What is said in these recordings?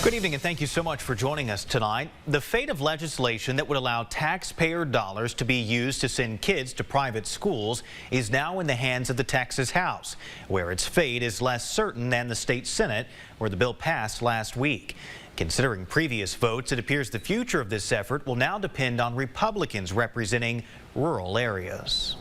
Good evening and thank you so much for joining us tonight. The fate of legislation that would allow taxpayer dollars to be used to send kids to private schools is now in the hands of the Texas House, where its fate is less certain than the state Senate, where the bill passed last week. Considering previous votes, it appears the future of this effort will now depend on Republicans representing rural areas.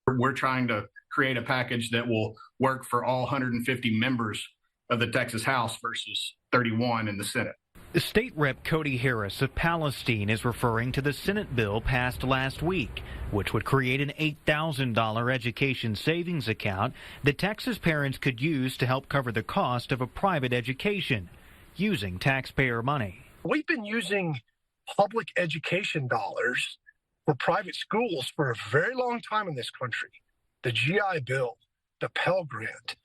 We're trying to create a package that will work for all 150 members of the Texas House versus 31 in the Senate. State Rep Cody Harris of Palestine is referring to the Senate bill passed last week, which would create an $8,000 education savings account that Texas parents could use to help cover the cost of a private education using taxpayer money. We've been using public education dollars for private schools for a very long time in this country. The GI Bill, the Pell Grant,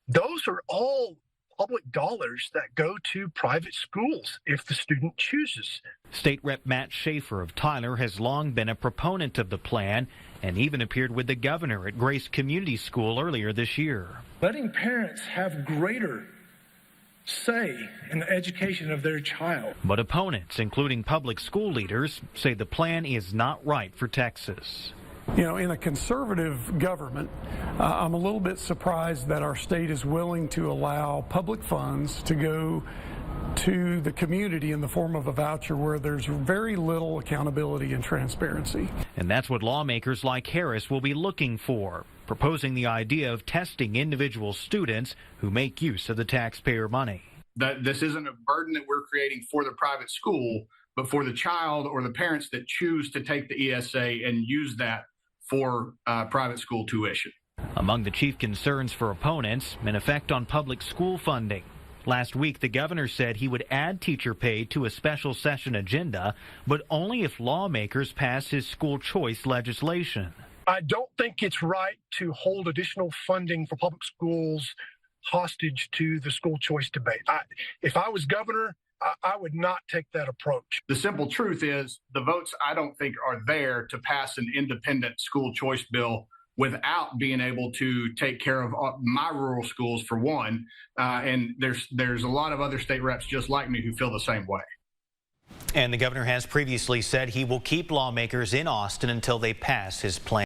those are all public dollars that go to private schools if the student chooses. State Rep Matt Schaefer of Tyler has long been a proponent of the plan and even appeared with the governor at Grace Community School earlier this year. Letting parents have greater say in the education of their child. But opponents, including public school leaders, say the plan is not right for Texas. You know, in a conservative government, I'm a little bit surprised that our state is willing to allow public funds to go to the community in the form of a voucher where there's very little accountability and transparency. And that's what lawmakers like Harris will be looking for, proposing the idea of testing individual students who make use of the taxpayer money. That this isn't a burden that we're creating for the private school, but for the child or the parents that choose to take the ESA and use that for private school tuition. Among the chief concerns for opponents, an effect on public school funding. Last week, the governor said he would add teacher pay to a special session agenda, but only if lawmakers pass his school choice legislation. I don't think it's right to hold additional funding for public schools hostage to the school choice debate. If I was governor, I would not take that approach. The simple truth is the votes, I don't think, are there to pass an independent school choice bill without being able to take care of my rural schools, for one. And there's a lot of other state reps just like me who feel the same way. And the governor has previously said he will keep lawmakers in Austin until they pass his plan.